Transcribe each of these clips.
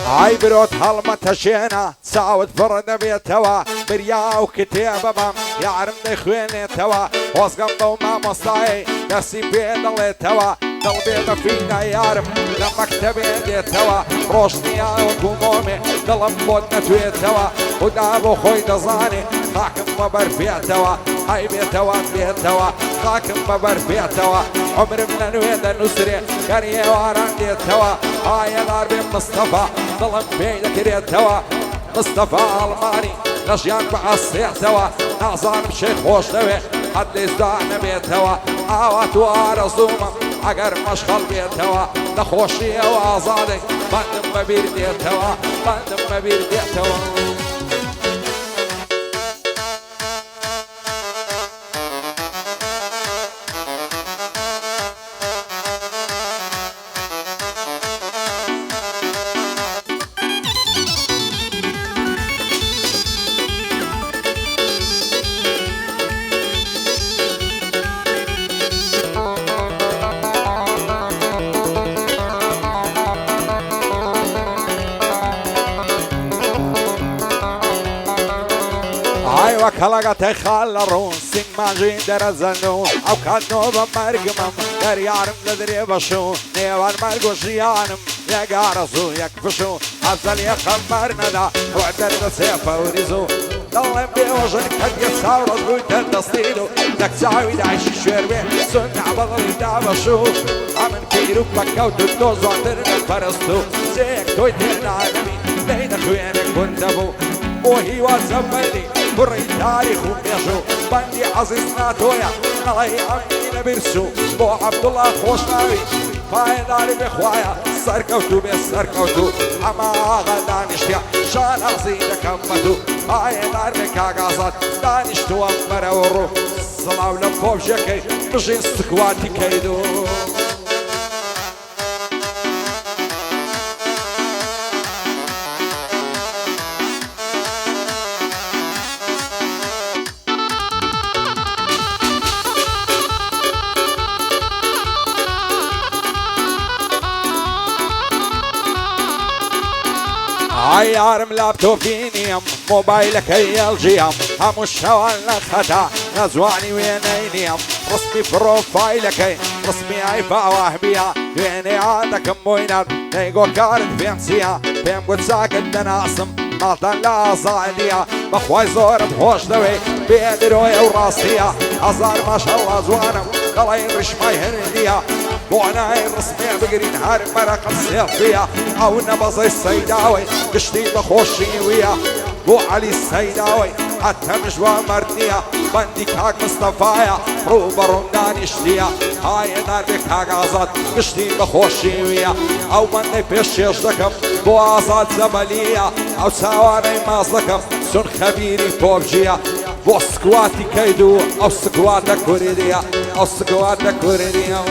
عيبروت هلمة شينا ساود فرد بيتوا بريا وكتابة بام يعرم دخويني توا واسقم دوما مصاي نسي بيدل توا قلبي ما فينا يعرف لما اكتبي دي توا روشني وقمومي قلب بودنا توي توا ودابو خوي دزاني خاكم مبر في توا هاي بيتوا بيتوا خاكم مبر في توا عمر من نويد النسري كريه واران دي توا هاي الغربي مصطفى ظلم بيدك دي توا مصطفى الماني نشيان بعصيح توا نعزان بشيخ خوش نوي حد ازدعنا بيتوا عوات وارزوما اگر مشغل بيتوا نخوشي وازادي بندم مبير ديتوا بندم مبير ديتوا كلاغا تخالرون سين ماجين درزنون او كانو بمرقمم در يارم لدري بشون نيوان مرقو شيانم يقارسو يكفشون افزل يخمرنا دا وعدر بسيفة وريزو ضلم بيوجن كد يساورد بويتن تصديدو دك ساوي دعيش الشويربي سنع بضل دابشو عمن كيروك بكاو تدوز وعدرنا فرستو سيك تويتين عالمي بين اخوينك كنتبو وهي وزملي بري تاريخ وميشو بندي عزيزنا تويا نلاي عمينا برسو بو عبد الله خوشناوي فايداري بخوايا سركوتو بسركوتو اما غدا نشتيا شان عزيزنا كمتو فايدار بكاغازات دانشتو امبرورو صلاو لفوف جاكي مجين سكواتي كيدو عيارم لابتوبينيم موبايلك هي الجيم هم الشوال خطا نزواني وينينيم رسمي بروفايلك رسمي عيفا وهبيا ويني عادك موينر نيقو كارت فينسيا بيم قد ساكت دناسم مالتان لا صاعدية بخواي زور بهوش دوي بيدروي وراسية أزار ما شاء الله زوانم قلاين رش ما يهندية بوعناي رسمي بقرين هار مرق السيفية او نبض السيداوي قشتي بخوشي ويا بو علي السيداوي حتى مجوا مردية بندي كاك مصطفايا روبا رمدان اشتيا هاي دار بكاك عزاد قشتي بخوشي ويا او بندي بيش يشتكم بو عزاد زبلية او سواري مازلكم سن خبيري توبجية بو سكواتي كيدو او سكواتا كوريديا او سكواتا كوريديا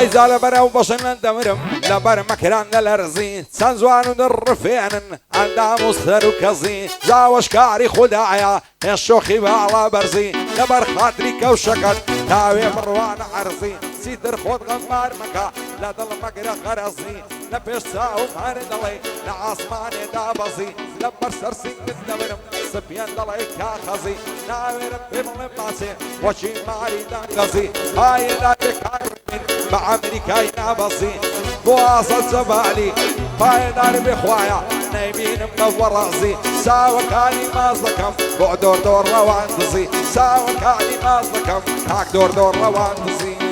عايزة لبرا وبشن دمرم لبر مكران الارزي سنزوان ودرفين عندها مصدر وكزي زاوش كاري خداعيا الشوخي على برزي لبر خاطري كوشكت تاوي مروان عرزي سيدر خود غمار مكا لا ضل مقرا غرزي لبش ساو مار دلي لعاصمان دابزي لبر سرسي بالدمرم سبيان دلي كاخزي ناوي ربي ملماسي وشي ماري دانغزي هاي لا تكارمين مع امريكاي نابزي بواصل زبالي هاي دار بخوايا نايمين منور راسي ساوى كاني مازلكم بعدور دور روان دزي ساوى كاني مازلكم هاك دور روان دزي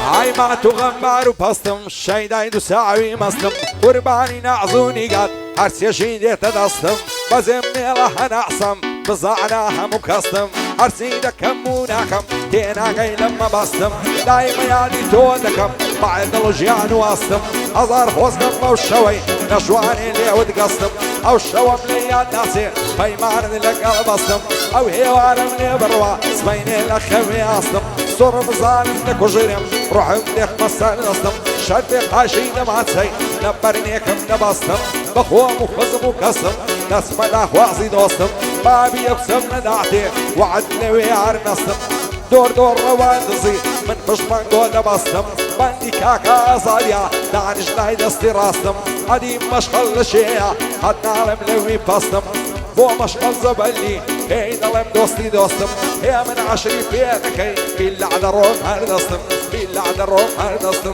هاي ما تغمار وبستم الشيداي دو ساعوي مستم قرباني نعزوني قد هرسي شيدي تدستم بزم ميلا هنعصم بزعناها مكستم هرسي دكم وناكم تينا غي لما بستم دايما يعني تودكم بعد الجيان واستم هزار فوزكم موشوي نشواني اللي ودقستم او الشوم ليا ناسي فيمان لك البستم او هيوان من بروا سميني لخوي استم صور بظالم لك وجرم روح مديخ مسال نصدم شد قاشي نماتسي نبرنيكم نبستم بخوة مخزم وكسم نسمى الاخوازي دوستم بابي يقسم ندعتي وعد لوي عرنستم دور دور رواندزي من فشمان قول نبستم بندي كاكا صاليا دعنش لاي دستي راستم هدي مشغل لشيا حد نعلم لوي بستم بو مشغل زبلي هي ظلم دوستي دوستم هي من عشري بيتكي في اللعدة روم هردستم في اللعدة روم هردستم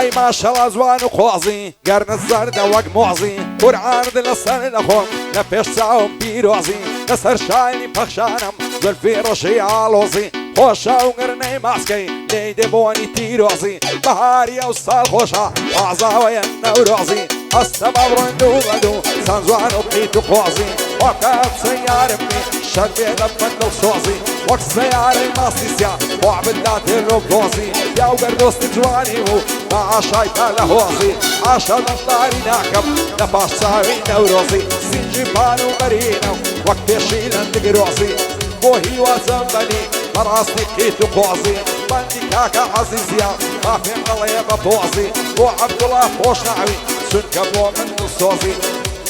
هاي ما شاء الله زوان وخوازي قرن الزردة وق معزي قرعان دل السن لخوم نفش ساوم بيروزي نسر شايني بخشانم زلفي رشي عالوزي خوشا وقرني ماسكي ليدي بوني تيروزي بهاري وصال خوشا وعزاوي النوروزي السما برندو غدو سانزوان وبقيتو خوازي وكاب سيار مني شربي دفن الصوزي وقت سياري ماسيسيا وعبدات الربوزي يا وقردوس تجواني هو مع شايفة لهوزي عشا نطاري ناكب نفاش ساوي نوروزي سنجبان ومرينو وقت يشيلن تقروزي بوهي وزنبني مراسني كيتو قوزي بندي كاكا عزيزيا ما فين غلية ببوزي وعبد الله فوش نعوي سنكبو من الصوزي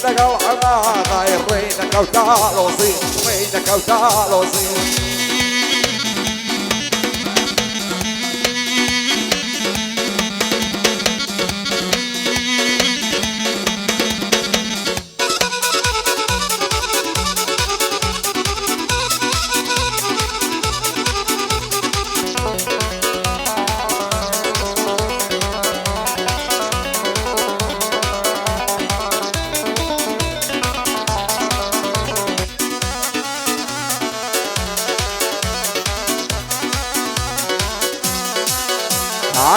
نقل عنا غير رينك وتعالوزي رينك وتعالوزي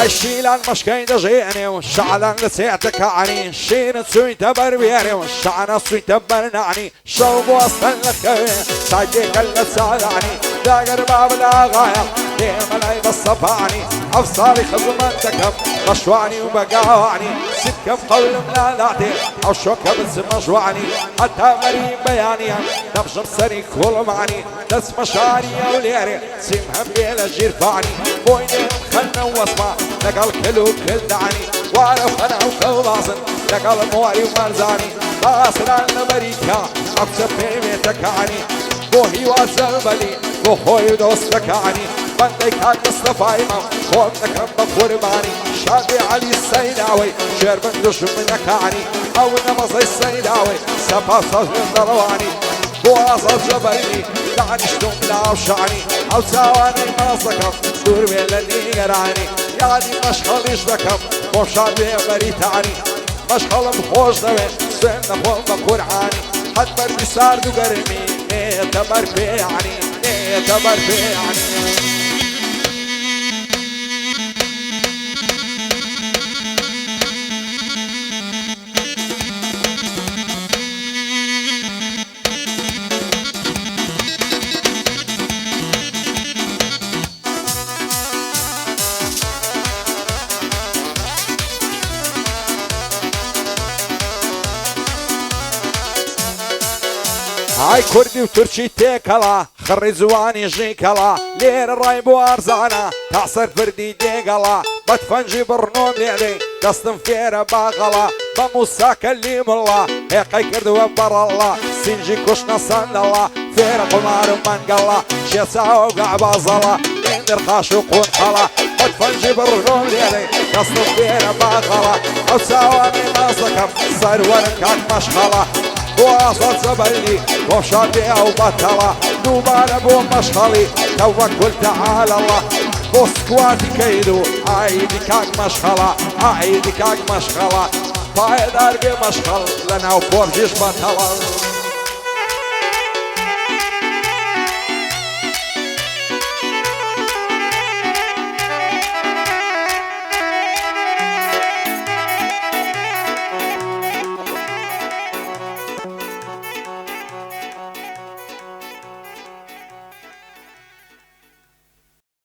عالشيلان مشكين دجيني والشعلان لسيعتك عني شين تسوي تبربيري والشعنا تسوي تبرنعني شوب وصل لك سايديك اللي تساعدعني داقر باب الآغاية ديما لاي بصفعني أفصالي خزمتكم مشوعني وبقاوعني سكة بقول ملالاتي أو شوكة بس مشوعني حتى مريم بياني نبشر سري كل معني دس مشاري وليري سيمهم بيلا جيرفعني بويني خلنا واسمع نقل كلو كل دعني وعرف أنا وكوباصن نقل مواري ومرزاني باسران لمريكا أبسط بيميتك عني بوهي وزلبلي بوهي دوستك عني بندك هاك مصطفى إمام خودك رب قرباني شادي علي السيداوي شير من دشمنك عني أو نمص السيداوي سفا صوت الضرواني بواسط جبلي دعني شتم لا وشعني أو ساواني مصكم دور بيلني قراني يعني مشغل يشبكم وشاد بيمريتاني مشغل بخوش دوي سن نخوم بقرعاني حد بردي صار دو قرمي تمر بيعني تمر بيعني هاي كردي وتركي تيكلا خري زواني جيكلا لير الرايب وارزانا تعصر فردي ديقلا بتفنجي برنوم ليلي قصدم فيرا باغلا بموساك اللي ملا هيقاي كرد وبر الله سنجي كشنا صن الله فير قمار من قلا شيسا وقع بازلا ندير خاشوق ونخلا مدفن جبر الرجول ديالي قصد فينا باخلا او ساواني ما سكر صير وركاك مشخلا وصل زبلي وشاطئ او بطلا دوبان ابو مشخلي توك قل تعالى الله بوسكواتي كيدو عايدي كاك مشخلا عايدي كاك مشخلا طايد ارقي مشخل لنا وفورجيش بطلا